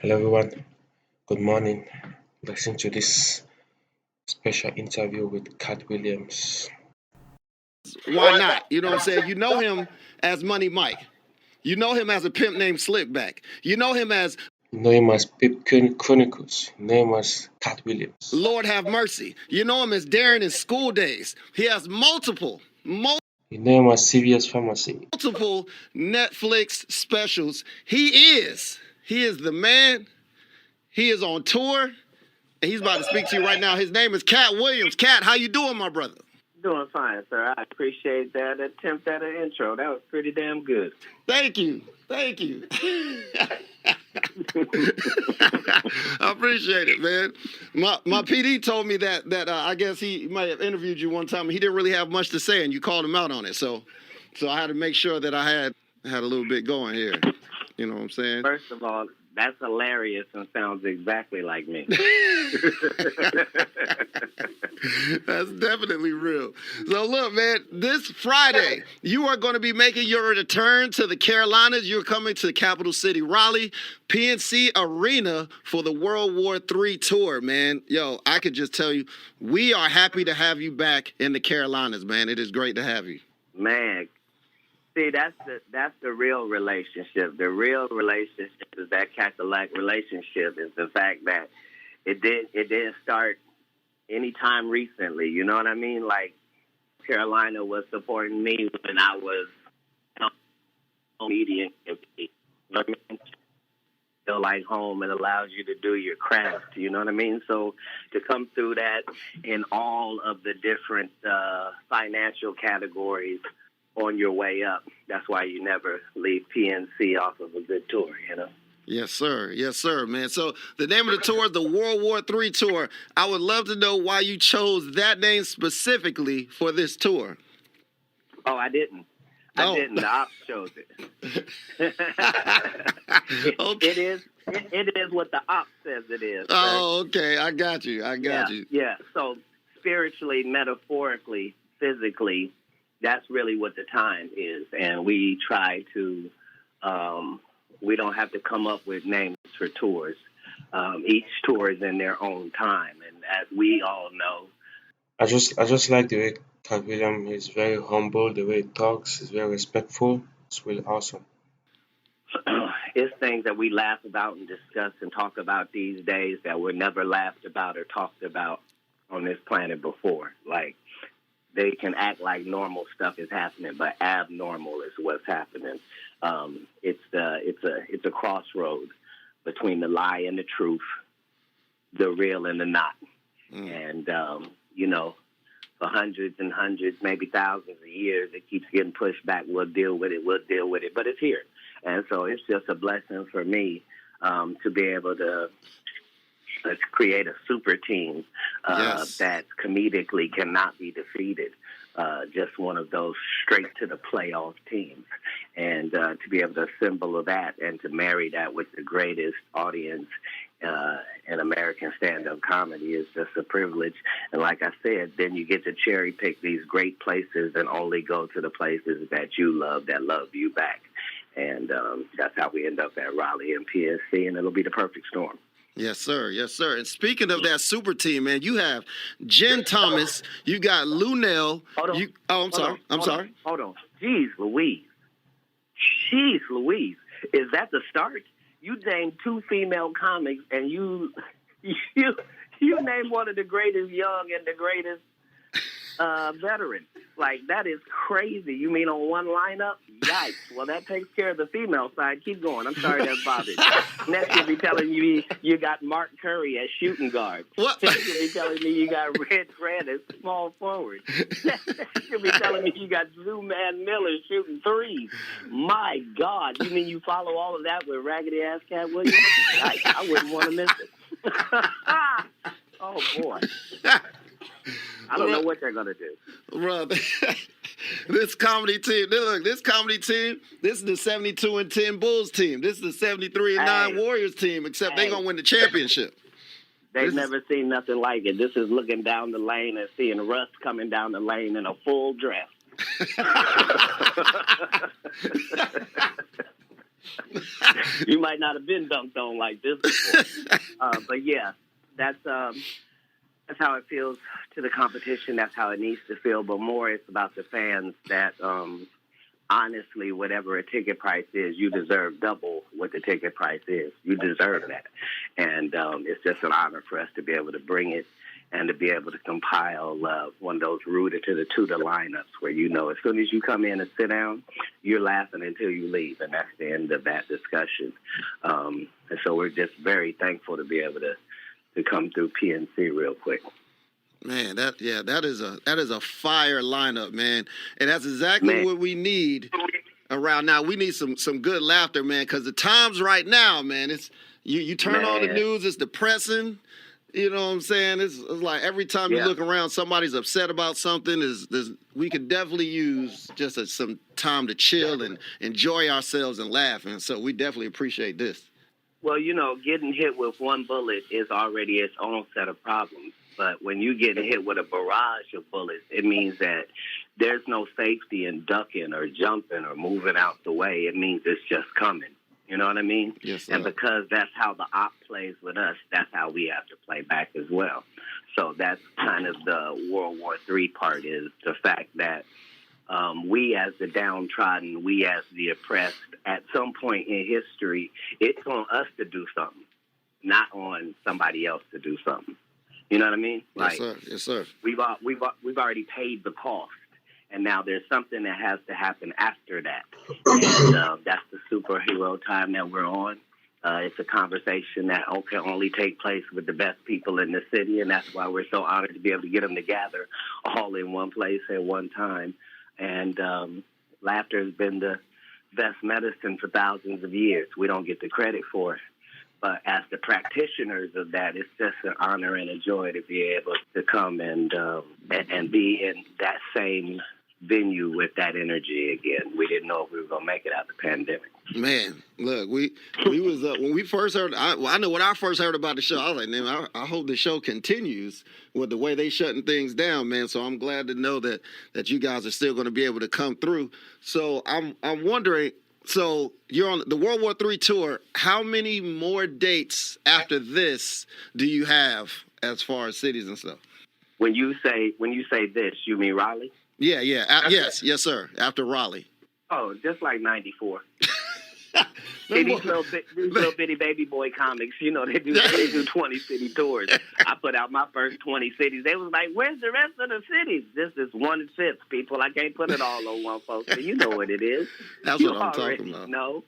Hello everyone, good morning. Listen to this special interview with Katt Williams. Why not? You know what I'm saying? You know him as Money Mike. You know him as a pimp named Slickback. You know him as You know him as Pip Chronicles, you know him as Katt Williams. Lord Have Mercy. You know him as Darren in School Days. He has You know him as CVS Pharmacy. multiple Netflix specials. He is the man. He is on tour, and he's about to speak to you right now. His name is Katt Williams. Katt, how you doing, my brother? Doing fine, sir. I appreciate that attempt at an intro. That was pretty damn good. Thank you. Thank you. I appreciate it, man. My PD told me that I guess he might have interviewed you one time. He didn't really have much to say, and you called him out on it. So I had to make sure that I had a little bit going here. You know what I'm saying? First of all, that's hilarious and sounds exactly like me. That's definitely real. So look, man, this Friday, you are going to be making your return to the Carolinas. You're coming to the capital city, Raleigh, PNC Arena for the World War III tour, man. Yo, I could just tell you, we are happy to have you back in the Carolinas, man. It is great to have you. Man, see, that's the real relationship. The real relationship is that Catholic relationship is the fact that it didn't start anytime recently. You know what I mean? Like Carolina was supporting me when I was media. You know what I mean? Feel like home. It allows you to do your craft. You know what I mean? So to come through that in all of the different financial categories on your way up, that's why you never leave PNC off of a good tour, you know? Yes, sir. Yes, sir, man. So the name of the tour, the World War III tour. I would love to know why you chose that name specifically for this tour. Oh, I didn't. I didn't. The ops chose it. Okay. It is what the ops says it is. Oh, okay. I got you. Yeah. So spiritually, metaphorically, physically, that's really what the time is. And we try to, we don't have to come up with names for tours. Each tour is in their own time. And as we all know, I just like the way Katt Williams is very humble, the way he talks, is very respectful. It's really awesome. it's things that we laugh about and discuss and talk about these days that were never laughed about or talked about on this planet before. Like, they can act like normal stuff is happening, but abnormal is what's happening. It's a crossroad between the lie and the truth, the real and the not. And for hundreds and hundreds, maybe thousands of years, it keeps getting pushed back. We'll deal with it, but it's here. And so it's just a blessing for me to be able to let's create a super team that comedically cannot be defeated. Just one of those straight to the playoff teams. And to be able to assemble that and to marry that with the greatest audience in American stand-up comedy is just a privilege. And like I said, then you get to cherry pick these great places and only go to the places that you love, that love you back. And that's how we end up at Raleigh and PSC, and it'll be the perfect storm. Yes, sir. Yes, sir. And speaking of that super team, man, you have Jen Thomas, you got Lunel. I'm sorry. Hold on. Jeez Louise. Is that the start? You named two female comics, and you named one of the greatest young and the greatest veteran. Like, that is crazy. You mean on one lineup? Yikes. Well, that takes care of the female side. Keep going. I'm sorry that's bothered you. Next, you'll be telling me you got Mark Curry as shooting guard. What? Next, you'll be telling me you got Red Grant as small forward. You'll be telling me you got Zoo Man Miller shooting threes. My God. You mean you follow all of that with raggedy-ass Katt Williams? I wouldn't want to miss it. Oh, boy. I don't know what they're going to do. Bro, this comedy team, this is the 72-10 Bulls team. This is the 73-9 Warriors team, except they're going to win the championship. They've never seen nothing like it. This is looking down the lane and seeing Russ coming down the lane in a full dress. You might not have been dunked on like this before. But yeah, that's how it feels to the competition. That's how it needs to feel. But more, it's about the fans that, honestly, whatever a ticket price is, you deserve double what the ticket price is. You deserve that. And it's just an honor for us to be able to bring it and to be able to compile one of those rooted to the tutor lineups where, you know, as soon as you come in and sit down, you're laughing until you leave. And that's the end of that discussion. And so we're just very thankful to be able to come through PNC real quick. Man, that is a fire lineup, man, and that's exactly what we need around now. We need some good laughter, man, because the times right now, man, it's you turn on the news, it's depressing. You know what I'm saying? It's like every time you look around, somebody's upset about something. We could definitely use just some time to chill and enjoy ourselves and laugh, and so we definitely appreciate this. Well, you know, getting hit with one bullet is already its own set of problems. But when you get hit with a barrage of bullets, it means that there's no safety in ducking or jumping or moving out the way. It means it's just coming. You know what I mean? Yes, sir. And because that's how the op plays with us, that's how we have to play back as well. So that's kind of the World War III part, is the fact that we as the downtrodden, we as the oppressed, at some point in history, it's on us to do something, not on somebody else to do something. You know what I mean? Yes, sir. Yes, sir. We've already paid the cost, and now there's something that has to happen after that. And that's the superhero time that we're on. It's a conversation that can only take place with the best people in the city, and that's why we're so honored to be able to get them together all in one place at one time. And laughter has been the best medicine for thousands of years. We don't get the credit for it. But as the practitioners of that, it's just an honor and a joy to be able to come and be in that same venue with that energy again. We didn't know if we were going to make it out of the pandemic. Man, look, we was when we first heard. I know when I first heard about the show, I was like, man, I hope the show continues with the way they shutting things down, man. So I'm glad to know that you guys are still going to be able to come through. So I'm wondering. So you're on the World War III tour. How many more dates after this do you have as far as cities and stuff? When you say this, you mean Raleigh? Yeah. Yes, sir. After Raleigh. Oh, just like 94. See, these little bitty baby boy comics, you know, they do 20 city tours. I put out my first 20 cities. They was like, "Where's the rest of the cities?" This is 1/5, people. I can't put it all on one folks. So you know what it is. That's what I'm talking about. No.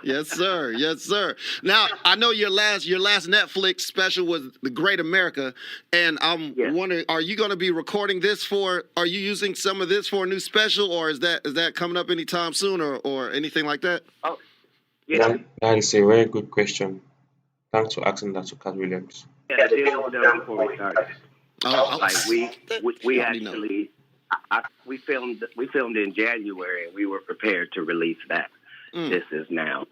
Yes, sir. Yes, sir. Now, I know your last Netflix special was The Great America, and I'm wondering, are you going to be recording this are you using some of this for a new special, or is that coming up anytime soon or anything like that? Oh, yeah. That is a very good question. Thanks for asking that to Katt Williams. Yeah, the deal was done before we started. Like we actually, we filmed in January, and we were prepared to release that. This is now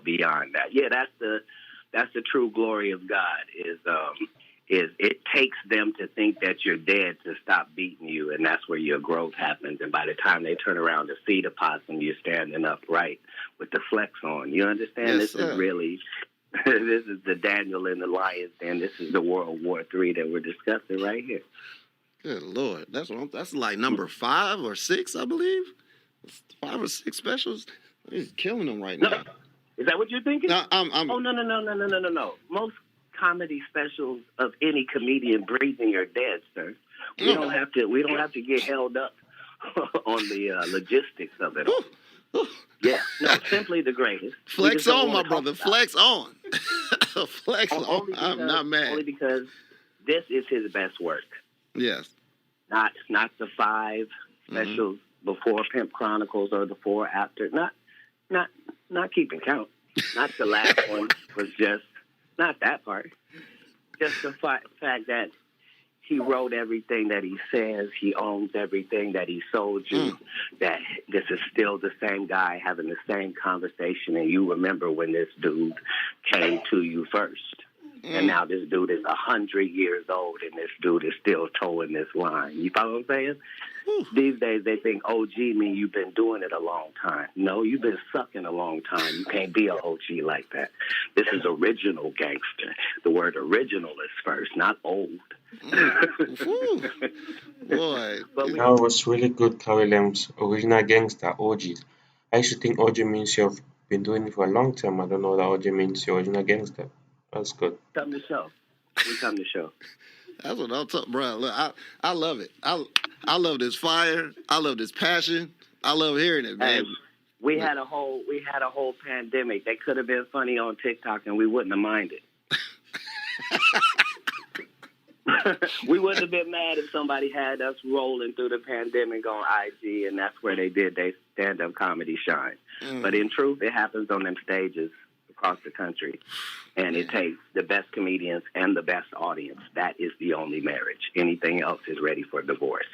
beyond that. Yeah, that's the true glory of God is it takes them to think that you're dead to stop beating you, and that's where your growth happens. And by the time they turn around to see the possum, you're standing upright with the flex on. You understand? Yes, this sir. is really this is the Daniel and the Lions Den. This is the World War III that we're discussing right here. Good Lord, that's like number 5 or 6, I believe. 5 or 6 specials. He's killing them right now. Is that what you're thinking? No, Oh, no. Most comedy specials of any comedian breathing are dead, sir. We don't have to get held up on the logistics of it all. Yeah, no, simply the greatest. Flex on, my brother. Flex on. Flex on. I'm not mad. Only because this is his best work. Yes. Not the 5 specials before Pimp Chronicles or the 4 after. Not keeping count. Not the last one was just not that part. Just the fact that he wrote everything that he says. He owns everything that he sold you. That this is still the same guy having the same conversation, and you remember when this dude came to you first. And now this dude is 100 years old, and this dude is still towing this line. You follow what I'm saying? These days they think OG mean you've been doing it a long time. No, you've been sucking a long time. You can't be an OG like that. This is original gangster. The word original is first, not old. Boy. That was really good, Katt Williams. Original gangster, OG. I used to think OG means you've been doing it for a long time. I don't know that OG means you're original gangster. That's good. Come to show. We come to show. That's what I'm talking, bro. Look, I love it. I love this fire. I love this passion. I love hearing it, man. Hey, we had a whole pandemic. They could have been funny on TikTok, and we wouldn't have minded. We wouldn't have been mad if somebody had us rolling through the pandemic on IG, and that's where they did their stand-up comedy shine. But in truth, it happens on them stages across the country, and it takes the best comedians and the best audience. That is the only marriage. Anything else is ready for divorce.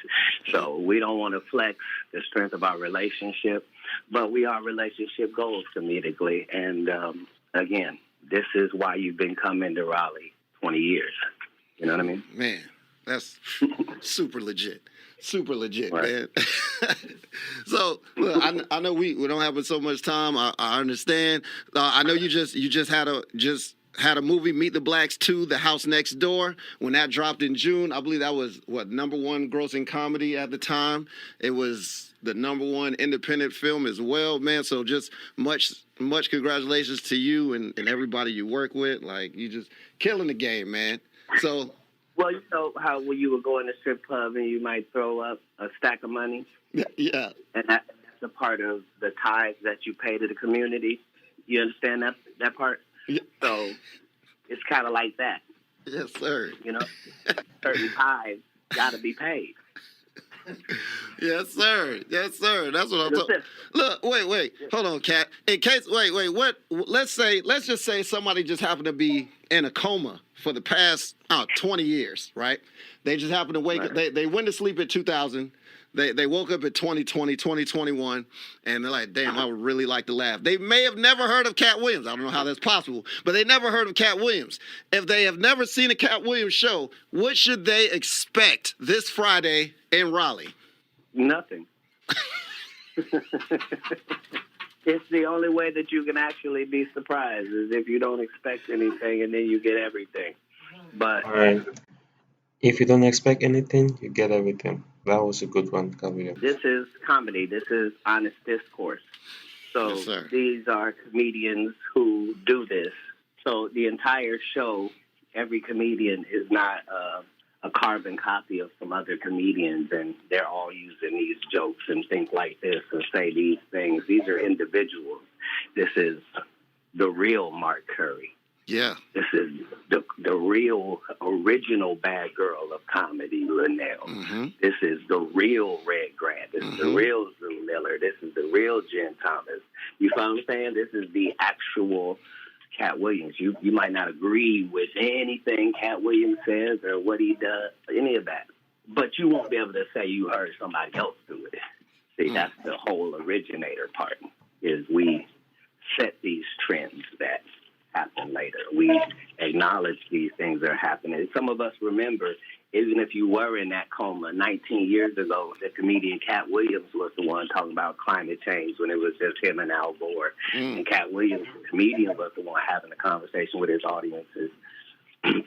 So we don't want to flex the strength of our relationship, but we are relationship goals comedically. And again, this is why you've been coming to Raleigh 20 years. You know what I mean? Man, that's super legit. Super legit, right, man. So, look, I know we don't have so much time. I understand. I know you just had a movie, Meet the Blacks 2, The House Next Door. When that dropped in June, I believe that was, #1 grossing comedy at the time. It was the #1 independent film as well, man. So just much congratulations to you and everybody you work with. Like, you just killing the game, man. So, well, you know how when you would go in the strip club and you might throw up a stack of money? Yeah. And that's a part of the tithes that you pay to the community. You understand that part? Yeah. So it's kind of like that. Yes, sir. You know, certain tithes got to be paid. Yes, sir. Yes, sir. That's what I'm talking. Look, wait. Hold on, Katt. In case, wait. What? Let's just say somebody just happened to be in a coma for the past 20 years, right? They just happened to wake up. They went to sleep at 2000. They woke up at 2020, 2021, and they're like, damn, I would really like to laugh. They may have never heard of Katt Williams. I don't know how that's possible, but they never heard of Katt Williams. If they have never seen a Katt Williams show, what should they expect this Friday in Raleigh? Nothing. It's the only way that you can actually be surprised is if you don't expect anything and then you get everything. But All right. If you don't expect anything, you get everything. That was a good one, Katt Williams. this is comedy. This is honest discourse. So Yes, these are comedians who do this. So the entire show, every comedian is not a carbon copy of some other comedians, and they're all using these jokes and think like this and say these things. These are individuals. This is the real Mark Curry. Yeah. This is the real original bad girl of comedy, Linnell. Mm-hmm. This is the real Red Grant. This is the real Zoo Miller. This is the real Jen Thomas. You follow what I'm saying? This is the actual Katt Williams. You might not agree with anything Katt Williams says or what he does, any of that, but you won't be able to say you heard somebody else do it. See, that's the whole originator part, is we set these trends that happen later. We acknowledge these things are happening. Some of us remember, even if you were in that coma 19 years ago, the comedian Katt Williams was the one talking about climate change when it was just him and Al Gore. And Katt Williams, the comedian, was the one having a conversation with his audiences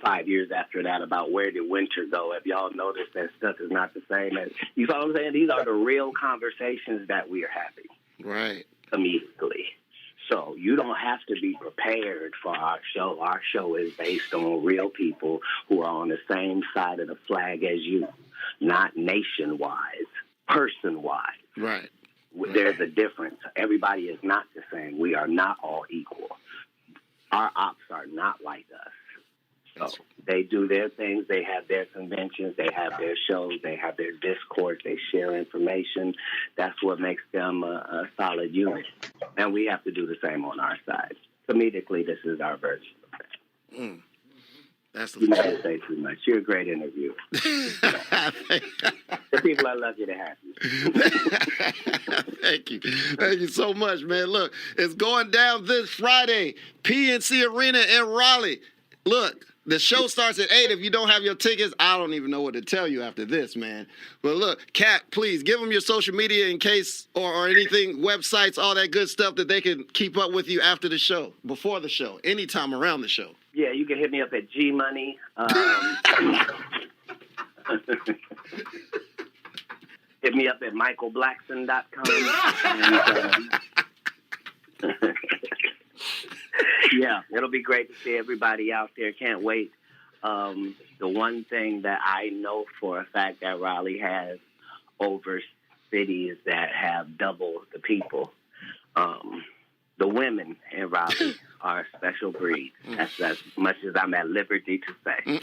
5 years after that about where did winter go. Have y'all noticed that stuff is not the same? As, you know what I'm saying? These are the real conversations that we are having. Right. Immediately. So you don't have to be prepared for our show. Our show is based on real people who are on the same side of the flag as you, not nation-wise, person-wise. Right. There's a difference. Everybody is not the same. We are not all equal. Our ops are not like us. So they do their things. They have their conventions. They have their shows. They have their discourse. They share information. That's what makes them a solid unit. And we have to do the same on our side. Comedically, this is our version of that. That's you might say too much. You're a great interviewer. The people are lucky to have you. Thank you. Thank you so much, man. Look, it's going down this Friday. PNC Arena in Raleigh. Look, The show starts at 8. If you don't have your tickets, I don't even know what to tell you after this, man. But look, Katt, please give them your social media in case, or anything, websites, all that good stuff that they can keep up with you after the show, before the show, anytime around the show. Yeah, you can hit me up at G Money. Hit me up at michaelblackson.com. And, yeah, it'll be great to see everybody out there. Can't wait. The one thing that I know for a fact that Raleigh has over cities that have double the people, the women in Raleigh are a special breed. That's as much as I'm at liberty to say.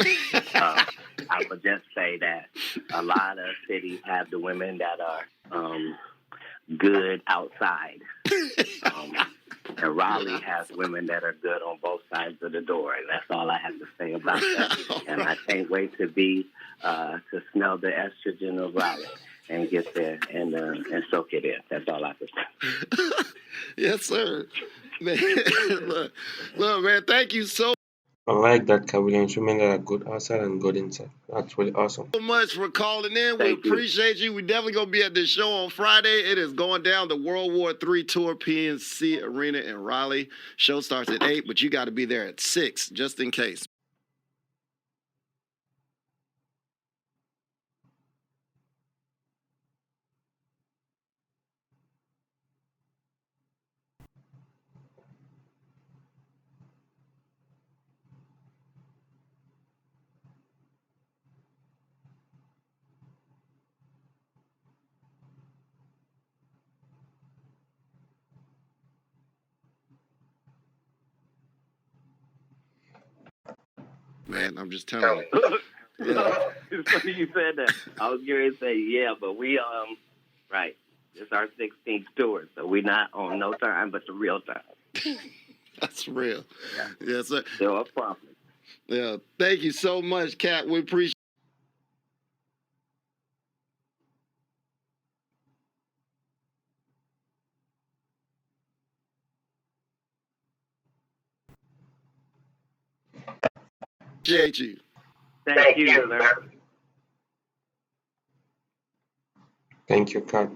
I would just say that a lot of cities have the women that are good outside. And Raleigh has women that are good on both sides of the door, and that's all I have to say about that. And I can't wait to to smell the estrogen of Raleigh and get there and soak it in. That's all I have to say. Yes, sir. Man, look, man, thank you so I like that Katt Williams. Women that are good outside and good inside. That's really awesome. much for calling in. We appreciate you. We definitely going to be at this show on Friday. It is going down the World War III Tour PNC Arena in Raleigh. Show starts at 8, but you got to be there at 6 just in case. Man, I'm just telling you. Yeah. It's funny you said that. I was going to say, yeah, but we, right. It's our 16th tour, so we're not on no time, but the real time. That's real. Yeah. Yes, sir. Still a problem. Yeah. Thank you so much, Katt. We appreciate you. Thank you, sir. Thank you, Katt.